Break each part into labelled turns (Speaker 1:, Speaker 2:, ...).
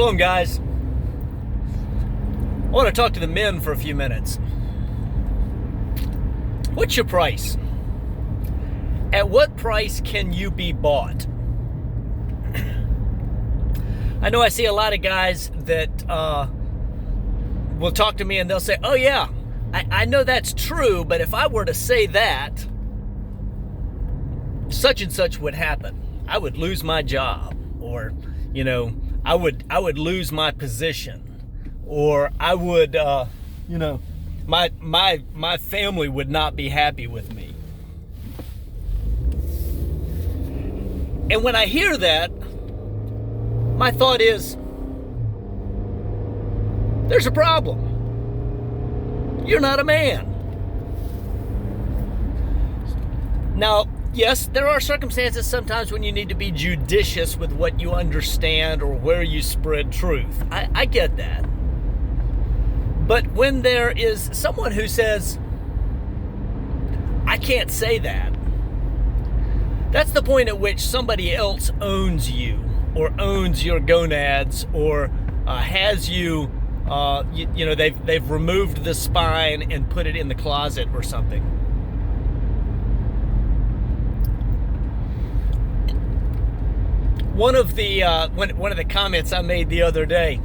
Speaker 1: Shalom, guys. I want to talk to the men for a few minutes. What's your price? At what price can you be bought? I know I see a lot of guys that will talk to me and they'll say, oh yeah, I know that's true, but if I were to say that, such and such would happen. I would lose my job, or, I would lose my position, or I would, my family would not be happy with me. And when I hear that, my thought is, there's a problem. You're not a man. Now, yes, there are circumstances sometimes when you need to be judicious with what you understand or where you spread truth. I get that. But when there is someone who says, I can't say that, that's the point at which somebody else owns you, or owns your gonads, or has you, they've removed the spine and put it in the closet or something. One of the comments I made the other day,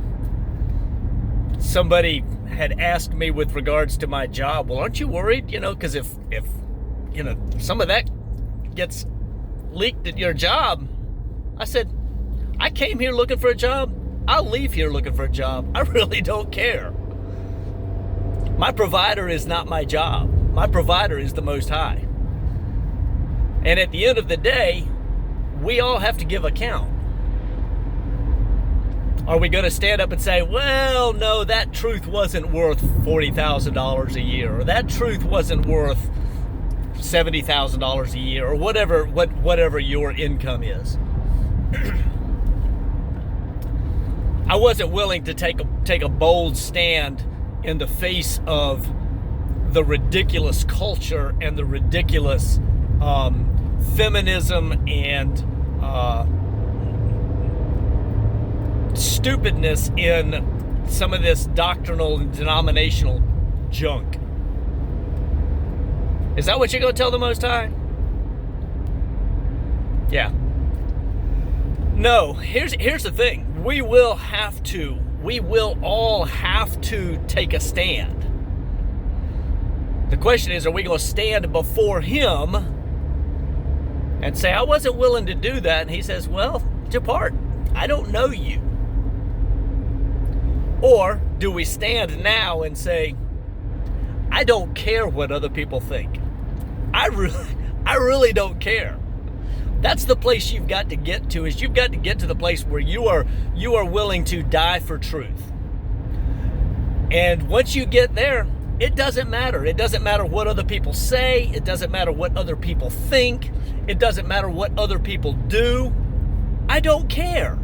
Speaker 1: somebody had asked me with regards to my job, well, aren't you worried? Because if some of that gets leaked at your job. I said, I came here looking for a job. I'll leave here looking for a job. I really don't care. My provider is not my job. My provider is the Most High. And at the end of the day, we all have to give account. Are we going to stand up and say, well, no, that truth wasn't worth $40,000 a year, or that truth wasn't worth $70,000 a year, or whatever your income is? I wasn't willing to take a bold stand in the face of the ridiculous culture and the ridiculous feminism and stupidness in some of this doctrinal and denominational junk. Is that what you're going to tell the Most High? Yeah. No, here's the thing. We will all have to take a stand. The question is, are we going to stand before Him and say, I wasn't willing to do that? And He says, well, depart. I don't know you. Or do we stand now and say, I don't care what other people think. I really don't care. That's the place you've got to get to, is you've got to get to the place where you are willing to die for truth. And once you get there, it doesn't matter. It doesn't matter what other people say. It doesn't matter what other people think. It doesn't matter what other people do. I don't care.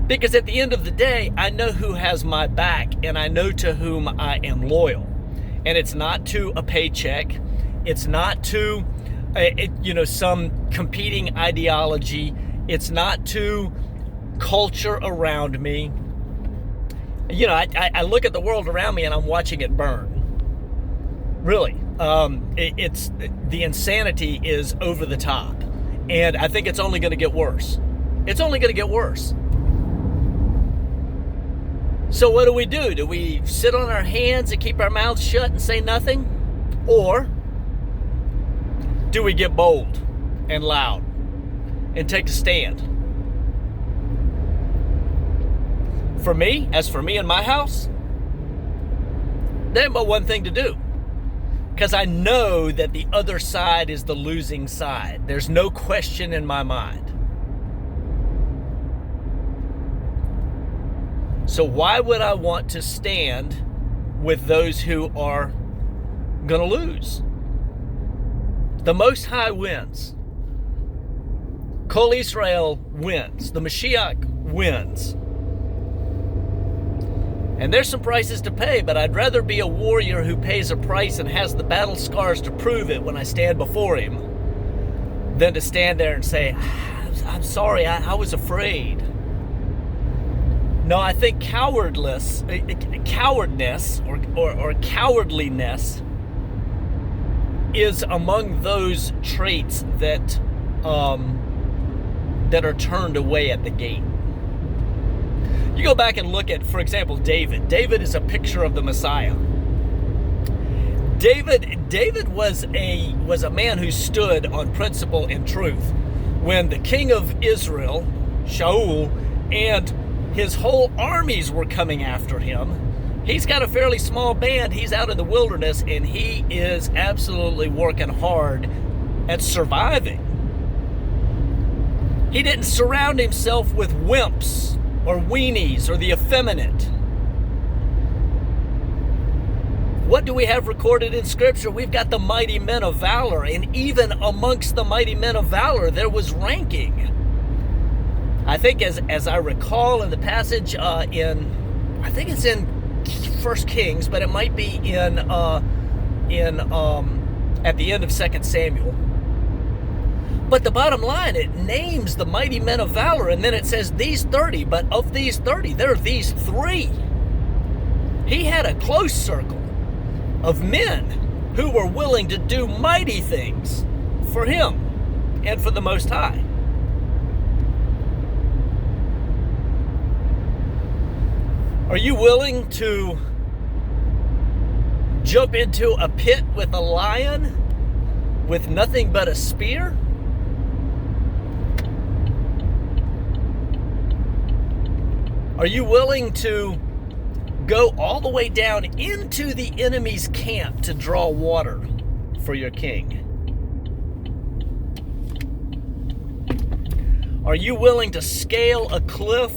Speaker 1: Because at the end of the day, I know who has my back, and I know to whom I am loyal. And it's not to a paycheck. It's not to, some competing ideology. It's not to culture around me. I look at the world around me and I'm watching it burn. Really. It's the insanity is over the top. And I think it's only going to get worse. It's only going to get worse. So what do? Do we sit on our hands and keep our mouths shut and say nothing? Or do we get bold and loud and take a stand? For me and my house, there's but one thing to do. Because I know that the other side is the losing side. There's no question in my mind. So why would I want to stand with those who are going to lose? The Most High wins. Kol Israel wins. The Mashiach wins. And there's some prices to pay, but I'd rather be a warrior who pays a price and has the battle scars to prove it when I stand before Him than to stand there and say, I'm sorry, I was afraid. No, I think cowardness or cowardliness is among those traits that that are turned away at the gate. You go back and look at, for example, David. David is a picture of the Messiah. David was a man who stood on principle and truth. When the king of Israel, Shaul, and his whole armies were coming after him, he's got a fairly small band. He's out in the wilderness, and he is absolutely working hard at surviving. He didn't surround himself with wimps or weenies or the effeminate. What do we have recorded in Scripture? We've got the mighty men of valor, and even amongst the mighty men of valor, there was ranking. I think, as I recall in the passage I think it's in 1 Kings, but it might be in at the end of 2 Samuel. But the bottom line, it names the mighty men of valor, and then it says these 30, but of these 30, there are these 3. He had a close circle of men who were willing to do mighty things for him and for the Most High. Are you willing to jump into a pit with a lion with nothing but a spear? Are you willing to go all the way down into the enemy's camp to draw water for your king? Are you willing to scale a cliff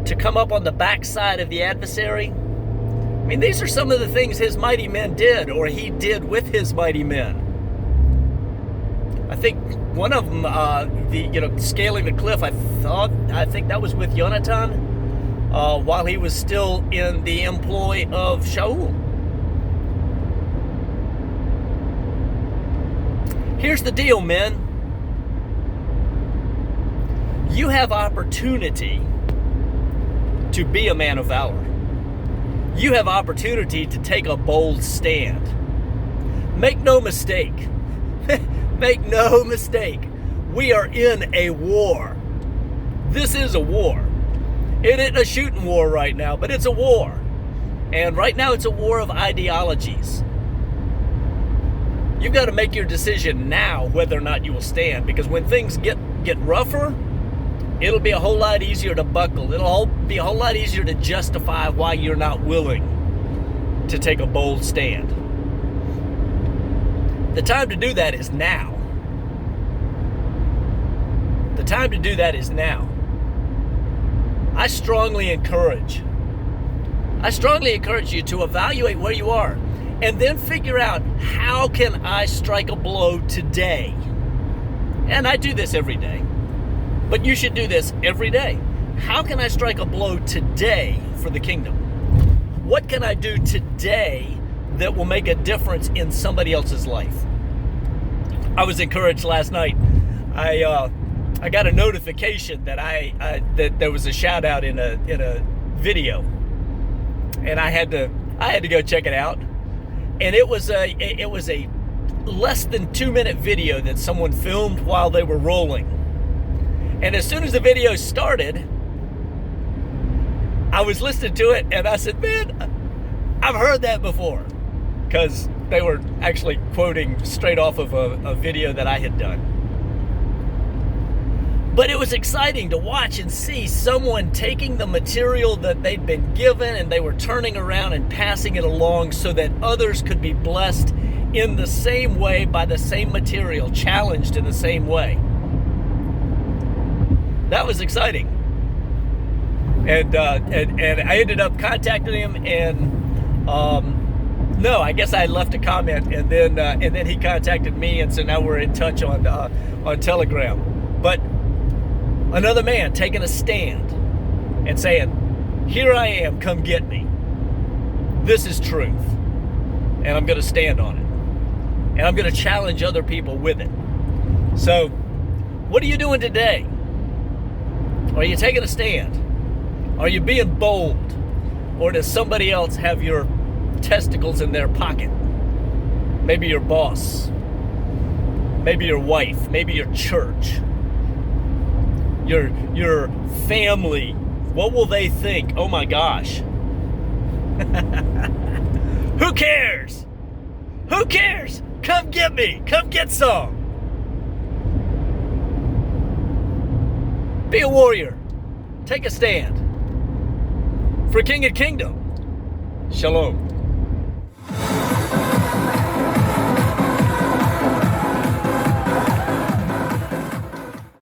Speaker 1: to come up on the backside of the adversary? I mean, these are some of the things his mighty men did, or he did with his mighty men. I think one of them, scaling the cliff, I think that was with Jonathan, while he was still in the employ of Shaul. Here's the deal, men. You have opportunity to be a man of valor. You have opportunity to take a bold stand. Make no mistake. Make no mistake. We are in a war. This is a war. It isn't a shooting war right now, but it's a war. And right now it's a war of ideologies. You've got to make your decision now whether or not you will stand, because when things get rougher, it'll be a whole lot easier to buckle. It'll be a whole lot easier to justify why you're not willing to take a bold stand. The time to do that is now. The time to do that is now. I strongly encourage you to evaluate where you are and then figure out, how can I strike a blow today? And I do this every day, but you should do this every day. How can I strike a blow today for the kingdom? What can I do today that will make a difference in somebody else's life? I was encouraged last night. I got a notification that that there was a shout out in a video, and I had to go check it out. And it was a less than 2-minute video that someone filmed while they were rolling. And as soon as the video started, I was listening to it, and I said, man, I've heard that before. Because they were actually quoting straight off of a video that I had done. But it was exciting to watch and see someone taking the material that they'd been given, and they were turning around and passing it along so that others could be blessed in the same way by the same material, challenged in the same way. That was exciting. And I ended up contacting him, and no, I guess I left a comment, and then he contacted me, and so now we're in touch on Telegram. But another man taking a stand and saying, here I am, come get me. This is truth. And I'm going to stand on it. And I'm going to challenge other people with it. So, what are you doing today? Are you taking a stand? Are you being bold? Or does somebody else have your testicles in their pocket? Maybe your boss. Maybe your wife. Maybe your church. Your family. What will they think? Oh my gosh. Who cares? Who cares? Come get me. Come get some. Be a warrior. Take a stand. For King and Kingdom. Shalom.